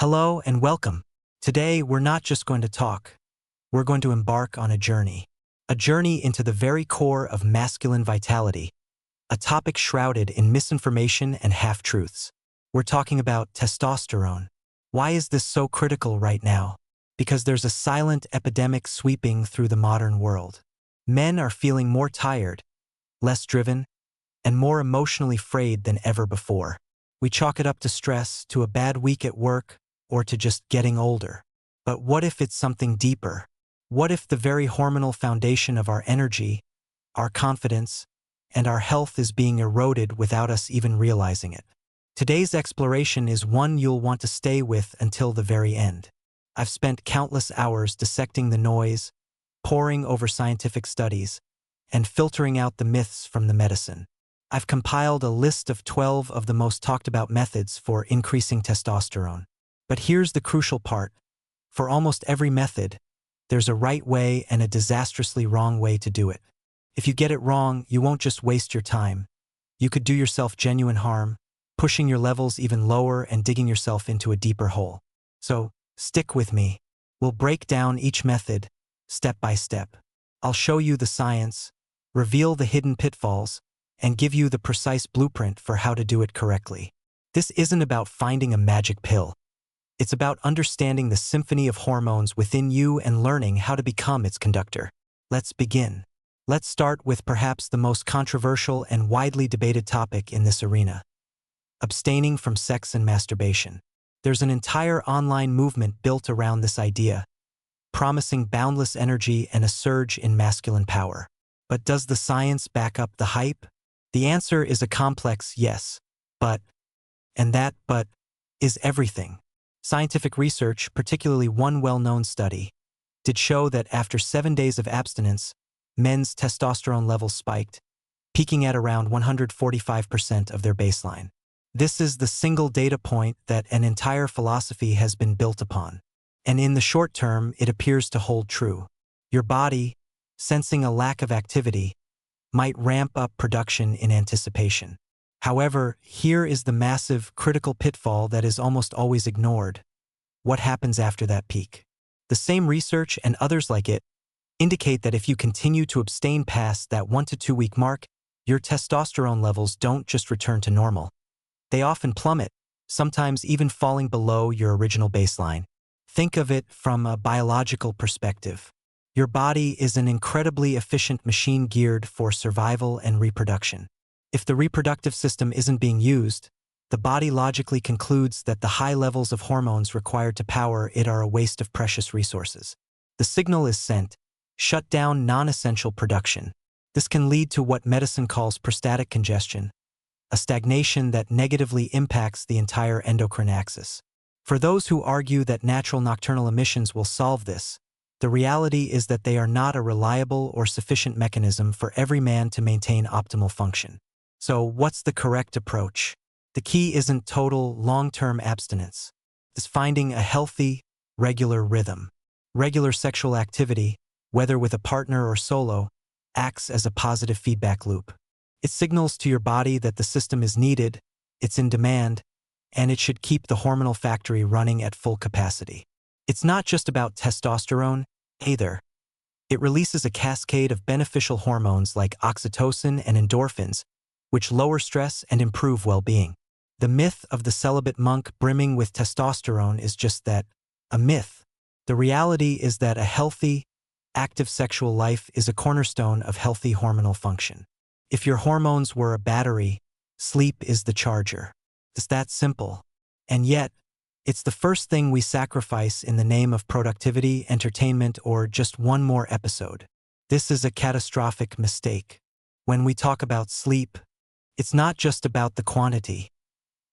Hello and welcome. Today, we're not just going to talk. We're going to embark on a journey. A journey into the very core of masculine vitality, a topic shrouded in misinformation and half-truths. We're talking about testosterone. Why is this so critical right now? Because there's a silent epidemic sweeping through the modern world. Men are feeling more tired, less driven, and more emotionally frayed than ever before. We chalk it up to stress, to a bad week at work, or to just getting older. But what if it's something deeper? What if the very hormonal foundation of our energy, our confidence, and our health is being eroded without us even realizing it? Today's exploration is one you'll want to stay with until the very end. I've spent countless hours dissecting the noise, poring over scientific studies, and filtering out the myths from the medicine. I've compiled a list of 12 of the most talked about methods for increasing testosterone. But here's the crucial part. For almost every method, there's a right way and a disastrously wrong way to do it. If you get it wrong, you won't just waste your time. You could do yourself genuine harm, pushing your levels even lower and digging yourself into a deeper hole. So, stick with me. We'll break down each method, step by step. I'll show you the science, reveal the hidden pitfalls, and give you the precise blueprint for how to do it correctly. This isn't about finding a magic pill. It's about understanding the symphony of hormones within you and learning how to become its conductor. Let's begin. Let's start with perhaps the most controversial and widely debated topic in this arena: abstaining from sex and masturbation. There's an entire online movement built around this idea, promising boundless energy and a surge in masculine power. But does the science back up the hype? The answer is a complex yes, but, and that but, is everything. Scientific research, particularly one well-known study, did show that after 7 days of abstinence, men's testosterone levels spiked, peaking at around 145% of their baseline. This is the single data point that an entire philosophy has been built upon. And in the short term, it appears to hold true. Your body, sensing a lack of activity, might ramp up production in anticipation. However, here is the massive, critical pitfall that is almost always ignored. What happens after that peak? The same research and others like it indicate that if you continue to abstain past that 1 to 2 week mark, your testosterone levels don't just return to normal. They often plummet, sometimes even falling below your original baseline. Think of it from a biological perspective. Your body is an incredibly efficient machine geared for survival and reproduction. If the reproductive system isn't being used, the body logically concludes that the high levels of hormones required to power it are a waste of precious resources. The signal is sent: shut down non-essential production. This can lead to what medicine calls prostatic congestion, a stagnation that negatively impacts the entire endocrine axis. For those who argue that natural nocturnal emissions will solve this, the reality is that they are not a reliable or sufficient mechanism for every man to maintain optimal function. So what's the correct approach? The key isn't total, long-term abstinence. It's finding a healthy, regular rhythm. Regular sexual activity, whether with a partner or solo, acts as a positive feedback loop. It signals to your body that the system is needed, it's in demand, and it should keep the hormonal factory running at full capacity. It's not just about testosterone, either. It releases a cascade of beneficial hormones like oxytocin and endorphins, which lower stress and improve well-being. The myth of the celibate monk brimming with testosterone is just that, a myth. The reality is that a healthy, active sexual life is a cornerstone of healthy hormonal function. If your hormones were a battery, sleep is the charger. It's that simple. And yet, it's the first thing we sacrifice in the name of productivity, entertainment, or just one more episode. This is a catastrophic mistake. When we talk about sleep, it's not just about the quantity.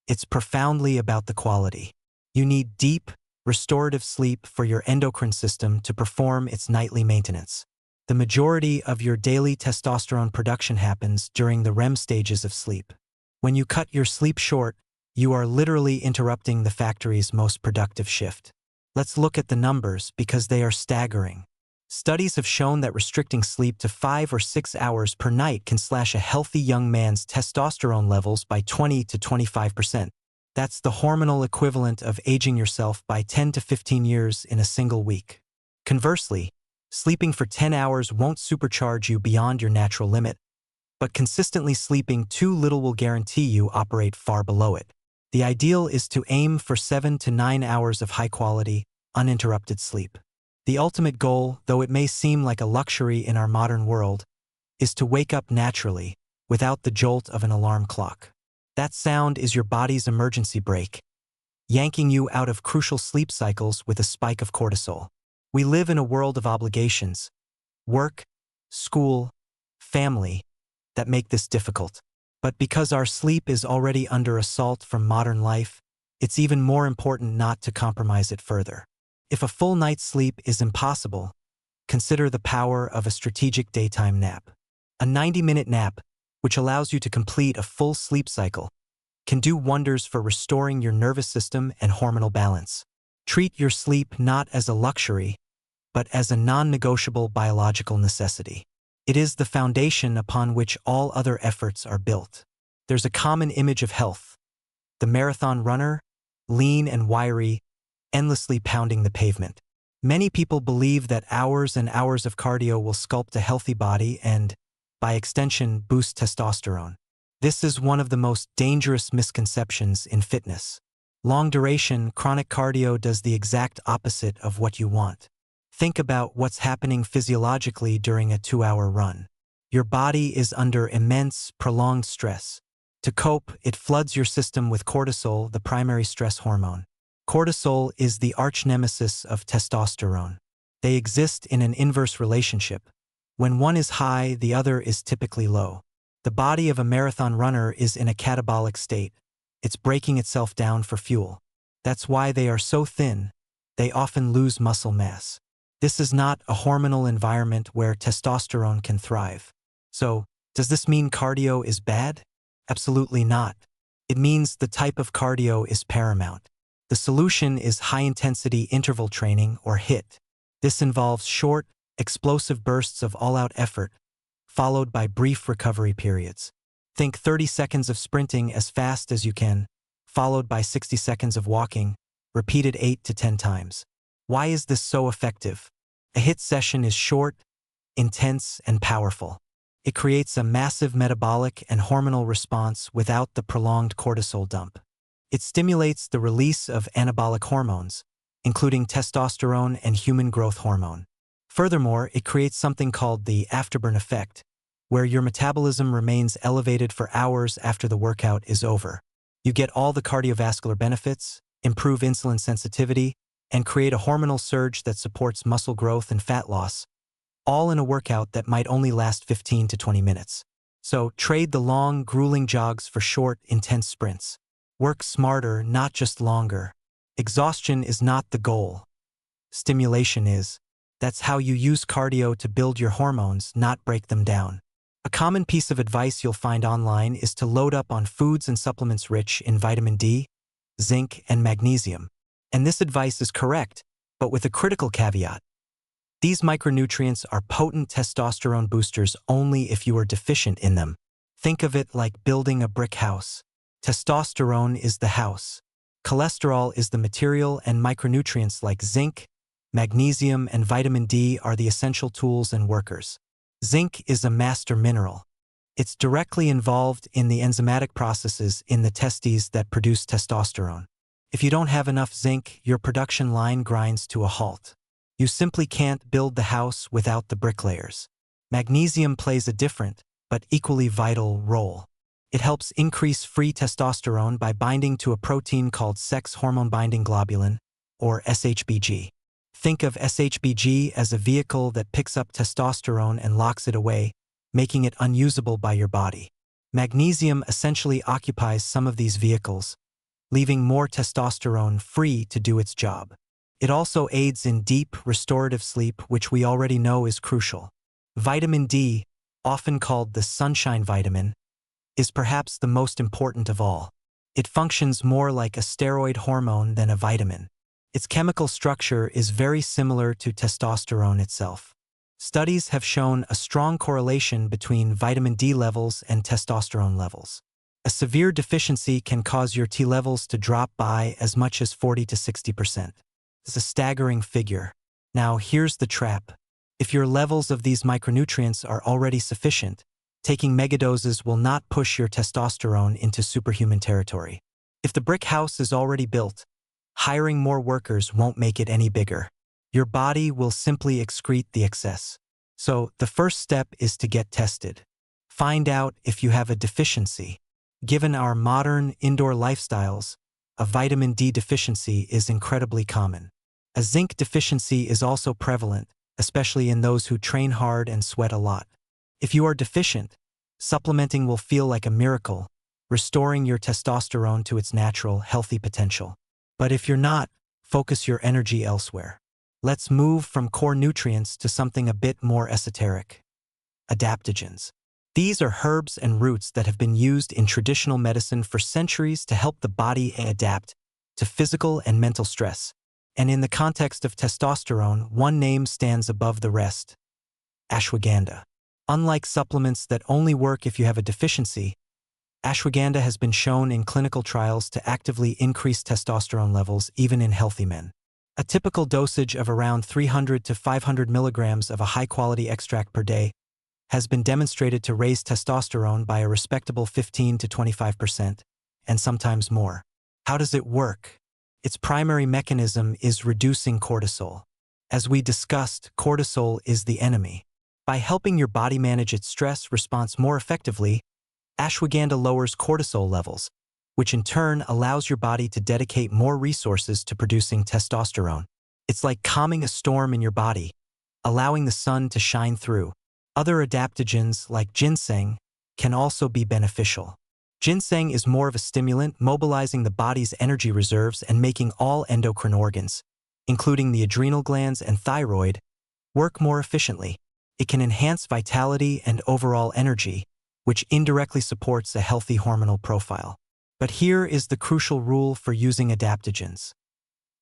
It's profoundly about the quality. You need deep, restorative sleep for your endocrine system to perform its nightly maintenance. The majority of your daily testosterone production happens during the REM stages of sleep. When you cut your sleep short, you are literally interrupting the factory's most productive shift. Let's look at the numbers because they are staggering. Studies have shown that restricting sleep to 5 or 6 hours per night can slash a healthy young man's testosterone levels by 20 to 25%. That's the hormonal equivalent of aging yourself by 10 to 15 years in a single week. Conversely, sleeping for 10 hours won't supercharge you beyond your natural limit, but consistently sleeping too little will guarantee you operate far below it. The ideal is to aim for 7 to 9 hours of high-quality, uninterrupted sleep. The ultimate goal, though it may seem like a luxury in our modern world, is to wake up naturally, without the jolt of an alarm clock. That sound is your body's emergency brake, yanking you out of crucial sleep cycles with a spike of cortisol. We live in a world of obligations, work, school, family, that make this difficult. But because our sleep is already under assault from modern life, it's even more important not to compromise it further. If a full night's sleep is impossible, consider the power of a strategic daytime nap. A 90-minute nap, which allows you to complete a full sleep cycle, can do wonders for restoring your nervous system and hormonal balance. Treat your sleep not as a luxury, but as a non-negotiable biological necessity. It is the foundation upon which all other efforts are built. There's a common image of health: the marathon runner, lean and wiry, endlessly pounding the pavement. Many people believe that hours and hours of cardio will sculpt a healthy body and, by extension, boost testosterone. This is one of the most dangerous misconceptions in fitness. Long-duration, chronic cardio does the exact opposite of what you want. Think about what's happening physiologically during a 2-hour run. Your body is under immense, prolonged stress. To cope, it floods your system with cortisol, the primary stress hormone. Cortisol is the arch-nemesis of testosterone. They exist in an inverse relationship. When one is high, the other is typically low. The body of a marathon runner is in a catabolic state. It's breaking itself down for fuel. That's why they are so thin. They often lose muscle mass. This is not a hormonal environment where testosterone can thrive. So, does this mean cardio is bad? Absolutely not. It means the type of cardio is paramount. The solution is high-intensity interval training, or HIIT. This involves short, explosive bursts of all-out effort, followed by brief recovery periods. Think 30 seconds of sprinting as fast as you can, followed by 60 seconds of walking, repeated 8 to 10 times. Why is this so effective? A HIIT session is short, intense, and powerful. It creates a massive metabolic and hormonal response without the prolonged cortisol dump. It stimulates the release of anabolic hormones, including testosterone and human growth hormone. Furthermore, it creates something called the afterburn effect, where your metabolism remains elevated for hours after the workout is over. You get all the cardiovascular benefits, improve insulin sensitivity, and create a hormonal surge that supports muscle growth and fat loss, all in a workout that might only last 15 to 20 minutes. So trade the long, grueling jogs for short, intense sprints. Work smarter, not just longer. Exhaustion is not the goal. Stimulation is. That's how you use cardio to build your hormones, not break them down. A common piece of advice you'll find online is to load up on foods and supplements rich in vitamin D, zinc, and magnesium. And this advice is correct, but with a critical caveat. These micronutrients are potent testosterone boosters only if you are deficient in them. Think of it like building a brick house. Testosterone is the house. Cholesterol is the material, and micronutrients like zinc, magnesium, and vitamin D are the essential tools and workers. Zinc is a master mineral. It's directly involved in the enzymatic processes in the testes that produce testosterone. If you don't have enough zinc, your production line grinds to a halt. You simply can't build the house without the bricklayers. Magnesium plays a different, but equally vital role. It helps increase free testosterone by binding to a protein called sex hormone-binding globulin, or SHBG. Think of SHBG as a vehicle that picks up testosterone and locks it away, making it unusable by your body. Magnesium essentially occupies some of these vehicles, leaving more testosterone free to do its job. It also aids in deep, restorative sleep, which we already know is crucial. Vitamin D, often called the sunshine vitamin, is perhaps the most important of all. It functions more like a steroid hormone than a vitamin. Its chemical structure is very similar to testosterone itself. Studies have shown a strong correlation between vitamin D levels and testosterone levels. A severe deficiency can cause your T levels to drop by as much as 40 to 60%. It's a staggering figure. Now, here's the trap. If your levels of these micronutrients are already sufficient, taking megadoses will not push your testosterone into superhuman territory. If the brick house is already built, hiring more workers won't make it any bigger. Your body will simply excrete the excess. So, the first step is to get tested. Find out if you have a deficiency. Given our modern indoor lifestyles, a vitamin D deficiency is incredibly common. A zinc deficiency is also prevalent, especially in those who train hard and sweat a lot. If you are deficient, supplementing will feel like a miracle, restoring your testosterone to its natural, healthy potential. But if you're not, focus your energy elsewhere. Let's move from core nutrients to something a bit more esoteric. Adaptogens. These are herbs and roots that have been used in traditional medicine for centuries to help the body adapt to physical and mental stress. And in the context of testosterone, one name stands above the rest: ashwagandha. Unlike supplements that only work if you have a deficiency, ashwagandha has been shown in clinical trials to actively increase testosterone levels even in healthy men. A typical dosage of around 300 to 500 milligrams of a high-quality extract per day has been demonstrated to raise testosterone by a respectable 15 to 25%, and sometimes more. How does it work? Its primary mechanism is reducing cortisol. As we discussed, cortisol is the enemy. By helping your body manage its stress response more effectively, ashwagandha lowers cortisol levels, which in turn allows your body to dedicate more resources to producing testosterone. It's like calming a storm in your body, allowing the sun to shine through. Other adaptogens, like ginseng, can also be beneficial. Ginseng is more of a stimulant, mobilizing the body's energy reserves and making all endocrine organs, including the adrenal glands and thyroid, work more efficiently. It can enhance vitality and overall energy, which indirectly supports a healthy hormonal profile. But here is the crucial rule for using adaptogens.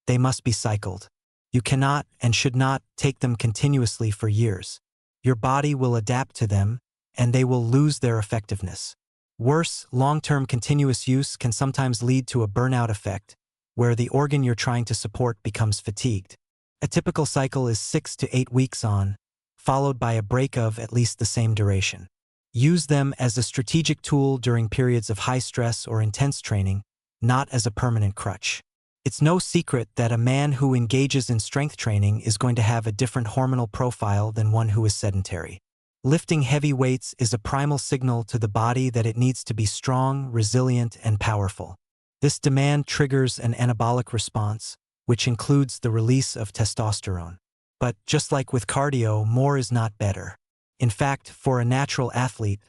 They must be cycled. You cannot and should not take them continuously for years. Your body will adapt to them, and they will lose their effectiveness. Worse, long-term continuous use can sometimes lead to a burnout effect, where the organ you're trying to support becomes fatigued. A typical cycle is 6 to 8 weeks on, followed by a break of at least the same duration. Use them as a strategic tool during periods of high stress or intense training, not as a permanent crutch. It's no secret that a man who engages in strength training is going to have a different hormonal profile than one who is sedentary. Lifting heavy weights is a primal signal to the body that it needs to be strong, resilient, and powerful. This demand triggers an anabolic response, which includes the release of testosterone. But just like with cardio, more is not better. In fact, for a natural athlete,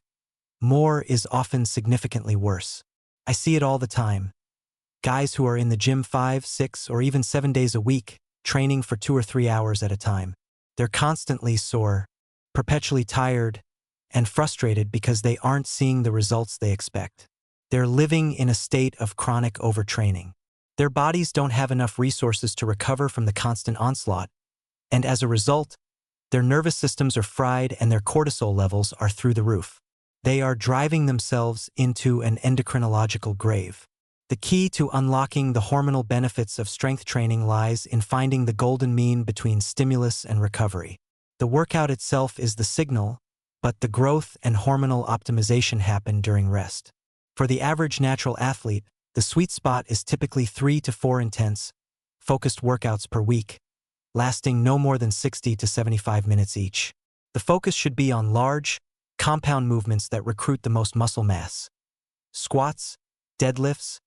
more is often significantly worse. I see it all the time. Guys who are in the gym 5, 6, or even 7 days a week, training for 2 or 3 hours at a time. They're constantly sore, perpetually tired, and frustrated because they aren't seeing the results they expect. They're living in a state of chronic overtraining. Their bodies don't have enough resources to recover from the constant onslaught, and as a result, their nervous systems are fried and their cortisol levels are through the roof. They are driving themselves into an endocrinological grave. The key to unlocking the hormonal benefits of strength training lies in finding the golden mean between stimulus and recovery. The workout itself is the signal, but the growth and hormonal optimization happen during rest. For the average natural athlete, the sweet spot is typically 3 to 4 intense, focused workouts per week, lasting no more than 60 to 75 minutes each. The focus should be on large, compound movements that recruit the most muscle mass. Squats, deadlifts,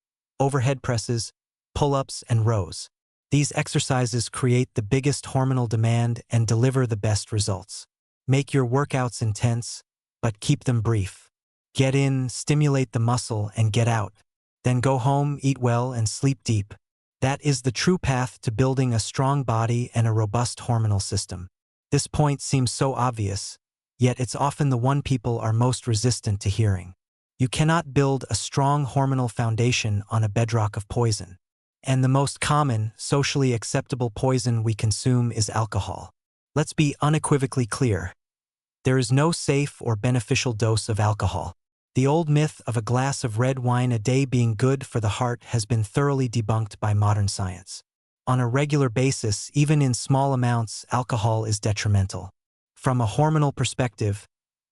overhead presses, pull-ups, and rows. These exercises create the biggest hormonal demand and deliver the best results. Make your workouts intense, but keep them brief. Get in, stimulate the muscle, and get out. Then go home, eat well, and sleep deep. That is the true path to building a strong body and a robust hormonal system. This point seems so obvious, yet it's often the one people are most resistant to hearing. You cannot build a strong hormonal foundation on a bedrock of poison. And the most common, socially acceptable poison we consume is alcohol. Let's be unequivocally clear. There is no safe or beneficial dose of alcohol. The old myth of a glass of red wine a day being good for the heart has been thoroughly debunked by modern science. On a regular basis, even in small amounts, alcohol is detrimental. From a hormonal perspective,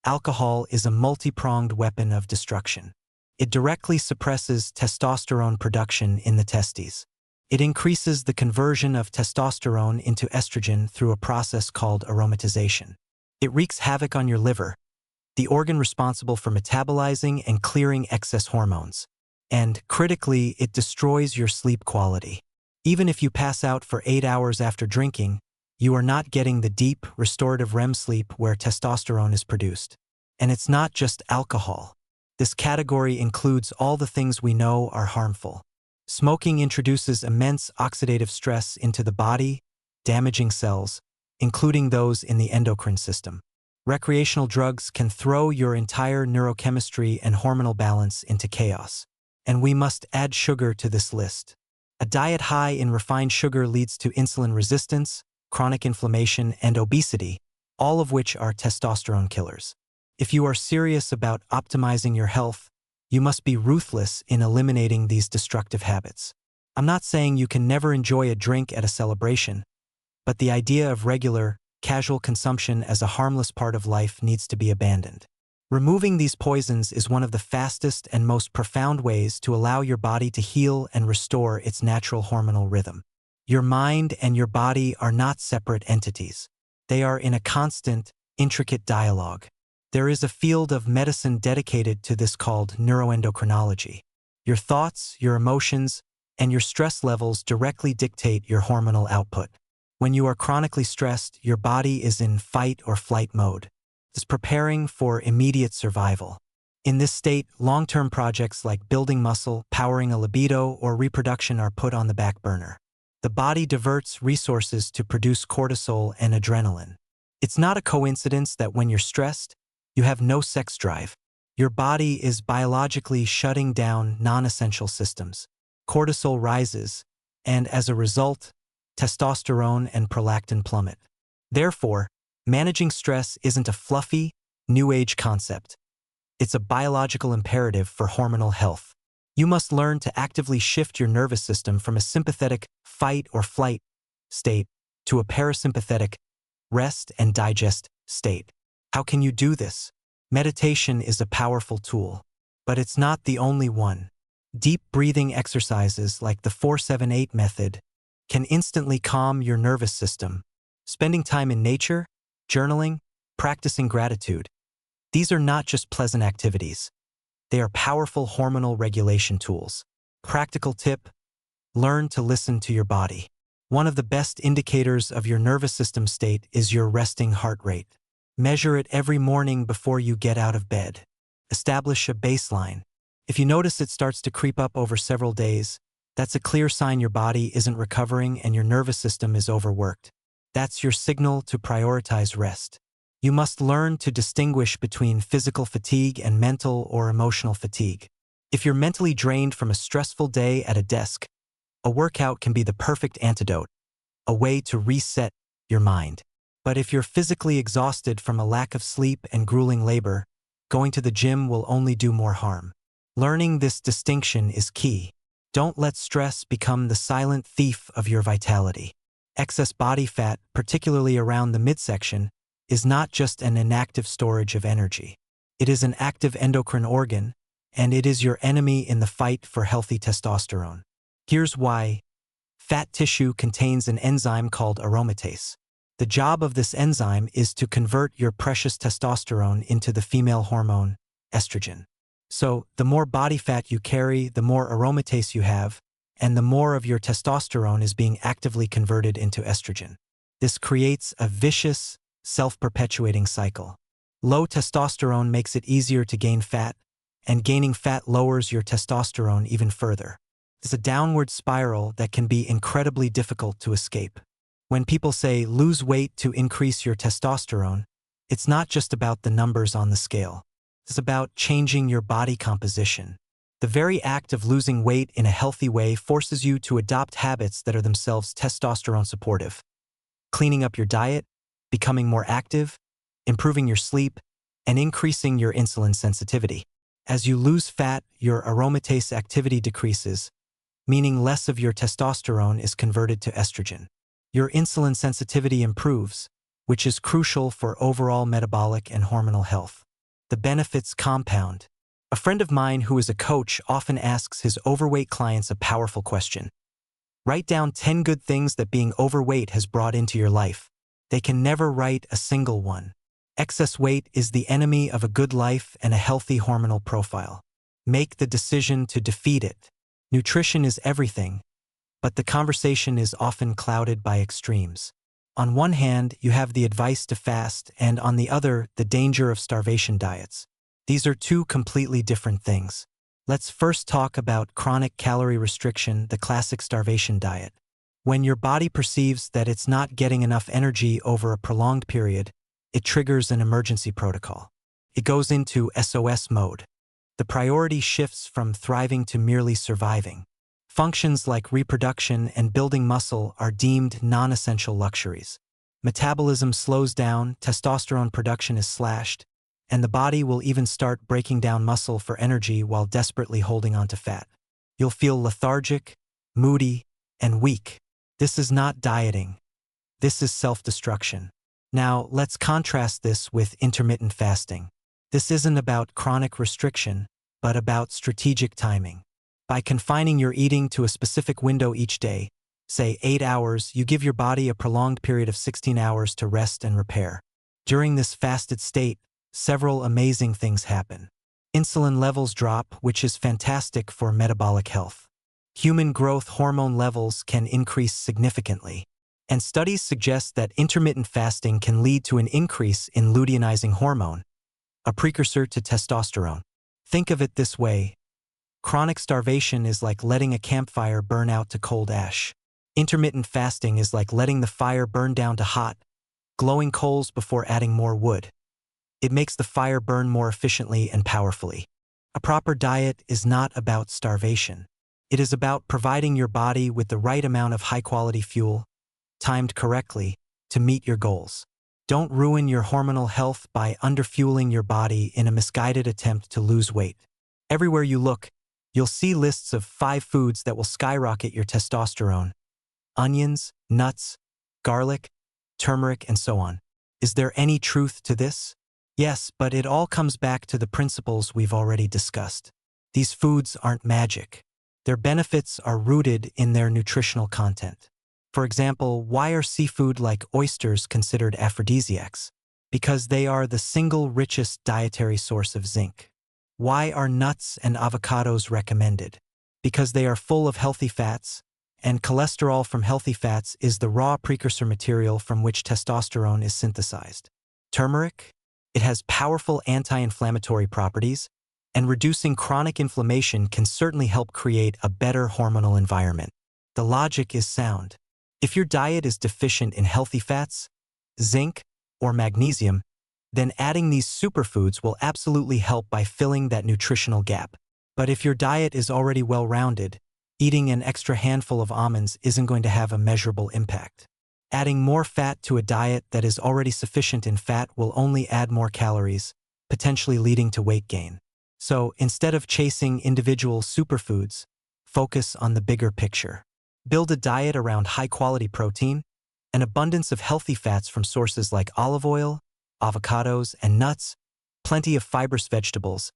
alcohol is a multi-pronged weapon of destruction. It directly suppresses testosterone production in the testes. It increases the conversion of testosterone into estrogen through a process called aromatization. It wreaks havoc on your liver, the organ responsible for metabolizing and clearing excess hormones. And, critically, it destroys your sleep quality. Even if you pass out for 8 hours after drinking, you are not getting the deep, restorative REM sleep where testosterone is produced. And it's not just alcohol. This category includes all the things we know are harmful. Smoking introduces immense oxidative stress into the body, damaging cells, including those in the endocrine system. Recreational drugs can throw your entire neurochemistry and hormonal balance into chaos. And we must add sugar to this list. A diet high in refined sugar leads to insulin resistance, chronic inflammation, and obesity, all of which are testosterone killers. If you are serious about optimizing your health, you must be ruthless in eliminating these destructive habits. I'm not saying you can never enjoy a drink at a celebration, but the idea of regular, casual consumption as a harmless part of life needs to be abandoned. Removing these poisons is one of the fastest and most profound ways to allow your body to heal and restore its natural hormonal rhythm. Your mind and your body are not separate entities. They are in a constant, intricate dialogue. There is a field of medicine dedicated to this called neuroendocrinology. Your thoughts, your emotions, and your stress levels directly dictate your hormonal output. When you are chronically stressed, your body is in fight or flight mode. It's preparing for immediate survival. In this state, long-term projects like building muscle, powering a libido, or reproduction are put on the back burner. The body diverts resources to produce cortisol and adrenaline. It's not a coincidence that when you're stressed, you have no sex drive. Your body is biologically shutting down non-essential systems. Cortisol rises, and as a result, testosterone and prolactin plummet. Therefore, managing stress isn't a fluffy, new age concept. It's a biological imperative for hormonal health. You must learn to actively shift your nervous system from a sympathetic fight or flight state to a parasympathetic rest and digest state. How can you do this? Meditation is a powerful tool, but it's not the only one. Deep breathing exercises like the 4-7-8 method can instantly calm your nervous system. Spending time in nature, journaling, practicing gratitude. These are not just pleasant activities. They are powerful hormonal regulation tools. Practical tip: learn to listen to your body. One of the best indicators of your nervous system state is your resting heart rate. Measure it every morning before you get out of bed. Establish a baseline. If you notice it starts to creep up over several days, that's a clear sign your body isn't recovering and your nervous system is overworked. That's your signal to prioritize rest. You must learn to distinguish between physical fatigue and mental or emotional fatigue. If you're mentally drained from a stressful day at a desk, a workout can be the perfect antidote, a way to reset your mind. But if you're physically exhausted from a lack of sleep and grueling labor, going to the gym will only do more harm. Learning this distinction is key. Don't let stress become the silent thief of your vitality. Excess body fat, particularly around the midsection, is not just an inactive storage of energy. It is an active endocrine organ, and it is your enemy in the fight for healthy testosterone. Here's why. Fat tissue contains an enzyme called aromatase. The job of this enzyme is to convert your precious testosterone into the female hormone, estrogen. So, the more body fat you carry, the more aromatase you have, and the more of your testosterone is being actively converted into estrogen. This creates a vicious, self-perpetuating cycle. Low testosterone makes it easier to gain fat, and gaining fat lowers your testosterone even further. It's a downward spiral that can be incredibly difficult to escape. When people say lose weight to increase your testosterone, it's not just about the numbers on the scale. It's about changing your body composition. The very act of losing weight in a healthy way forces you to adopt habits that are themselves testosterone supportive. Cleaning up your diet, becoming more active, improving your sleep, and increasing your insulin sensitivity. As you lose fat, your aromatase activity decreases, meaning less of your testosterone is converted to estrogen. Your insulin sensitivity improves, which is crucial for overall metabolic and hormonal health. The benefits compound. A friend of mine who is a coach often asks his overweight clients a powerful question. Write down 10 good things that being overweight has brought into your life. They can never write a single one. Excess weight is the enemy of a good life and a healthy hormonal profile. Make the decision to defeat it. Nutrition is everything, but the conversation is often clouded by extremes. On one hand, you have the advice to fast, and on the other, the danger of starvation diets. These are two completely different things. Let's first talk about chronic calorie restriction, the classic starvation diet. When your body perceives that it's not getting enough energy over a prolonged period, it triggers an emergency protocol. It goes into SOS mode. The priority shifts from thriving to merely surviving. Functions like reproduction and building muscle are deemed non-essential luxuries. Metabolism slows down, testosterone production is slashed, and the body will even start breaking down muscle for energy while desperately holding on to fat. You'll feel lethargic, moody, and weak. This is not dieting. This is self-destruction. Now, let's contrast this with intermittent fasting. This isn't about chronic restriction, but about strategic timing. By confining your eating to a specific window each day, say 8 hours, you give your body a prolonged period of 16 hours to rest and repair. During this fasted state, several amazing things happen. Insulin levels drop, which is fantastic for metabolic health. Human growth hormone levels can increase significantly. And studies suggest that intermittent fasting can lead to an increase in luteinizing hormone, a precursor to testosterone. Think of it this way. Chronic starvation is like letting a campfire burn out to cold ash. Intermittent fasting is like letting the fire burn down to hot, glowing coals before adding more wood. It makes the fire burn more efficiently and powerfully. A proper diet is not about starvation. It is about providing your body with the right amount of high-quality fuel, timed correctly, to meet your goals. Don't ruin your hormonal health by underfueling your body in a misguided attempt to lose weight. Everywhere you look, you'll see lists of 5 foods that will skyrocket your testosterone. Onions, nuts, garlic, turmeric, and so on. Is there any truth to this? Yes, but it all comes back to the principles we've already discussed. These foods aren't magic. Their benefits are rooted in their nutritional content. For example, why are seafood like oysters considered aphrodisiacs? Because they are the single richest dietary source of zinc. Why are nuts and avocados recommended? Because they are full of healthy fats, and cholesterol from healthy fats is the raw precursor material from which testosterone is synthesized. Turmeric? It has powerful anti-inflammatory properties, and reducing chronic inflammation can certainly help create a better hormonal environment. The logic is sound. If your diet is deficient in healthy fats, zinc, or magnesium, then adding these superfoods will absolutely help by filling that nutritional gap. But if your diet is already well-rounded, eating an extra handful of almonds isn't going to have a measurable impact. Adding more fat to a diet that is already sufficient in fat will only add more calories, potentially leading to weight gain. So, instead of chasing individual superfoods, focus on the bigger picture. Build a diet around high-quality protein, an abundance of healthy fats from sources like olive oil, avocados, and nuts, plenty of fibrous vegetables,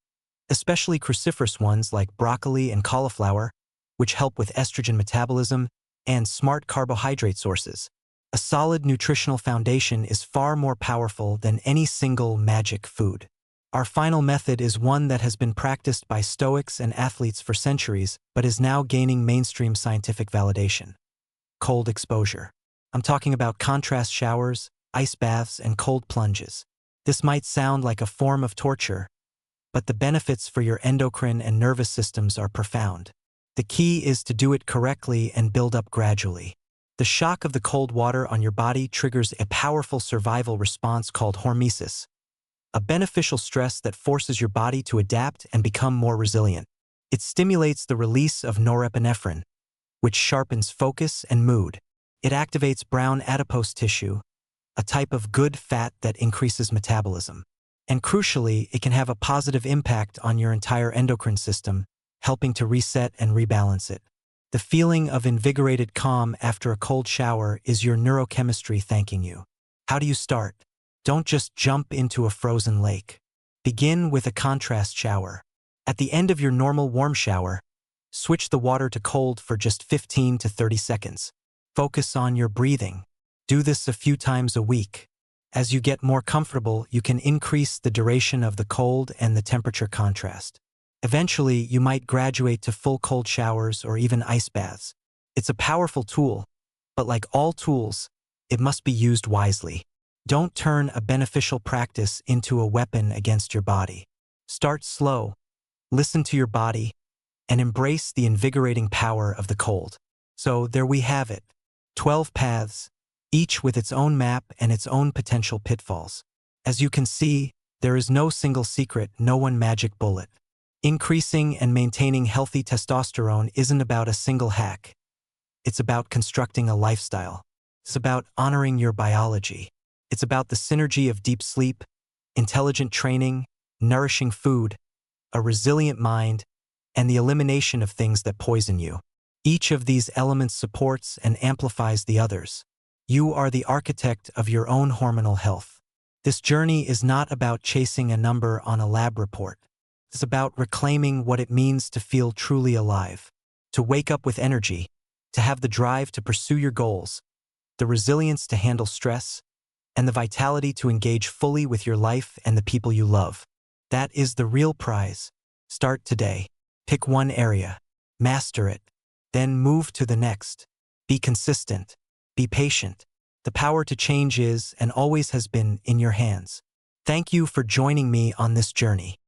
especially cruciferous ones like broccoli and cauliflower, which help with estrogen metabolism, and smart carbohydrate sources. A solid nutritional foundation is far more powerful than any single magic food. Our final method is one that has been practiced by Stoics and athletes for centuries, but is now gaining mainstream scientific validation. Cold exposure. I'm talking about contrast showers, ice baths, and cold plunges. This might sound like a form of torture, but the benefits for your endocrine and nervous systems are profound. The key is to do it correctly and build up gradually. The shock of the cold water on your body triggers a powerful survival response called hormesis, a beneficial stress that forces your body to adapt and become more resilient. It stimulates the release of norepinephrine, which sharpens focus and mood. It activates brown adipose tissue, a type of good fat that increases metabolism. And crucially, it can have a positive impact on your entire endocrine system, helping to reset and rebalance it. The feeling of invigorated calm after a cold shower is your neurochemistry thanking you. How do you start? Don't just jump into a frozen lake. Begin with a contrast shower. At the end of your normal warm shower, switch the water to cold for just 15 to 30 seconds. Focus on your breathing. Do this a few times a week. As you get more comfortable, you can increase the duration of the cold and the temperature contrast. Eventually, you might graduate to full cold showers or even ice baths. It's a powerful tool, but like all tools, it must be used wisely. Don't turn a beneficial practice into a weapon against your body. Start slow, listen to your body, and embrace the invigorating power of the cold. So there we have it, 12 paths, each with its own map and its own potential pitfalls. As you can see, there is no single secret, no one magic bullet. Increasing and maintaining healthy testosterone isn't about a single hack. It's about constructing a lifestyle. It's about honoring your biology. It's about the synergy of deep sleep, intelligent training, nourishing food, a resilient mind, and the elimination of things that poison you. Each of these elements supports and amplifies the others. You are the architect of your own hormonal health. This journey is not about chasing a number on a lab report. It's about reclaiming what it means to feel truly alive, to wake up with energy, to have the drive to pursue your goals, the resilience to handle stress, and the vitality to engage fully with your life and the people you love. That is the real prize. Start today. Pick one area, master it, then move to the next. Be consistent. Be patient. The power to change is and always has been in your hands. Thank you for joining me on this journey.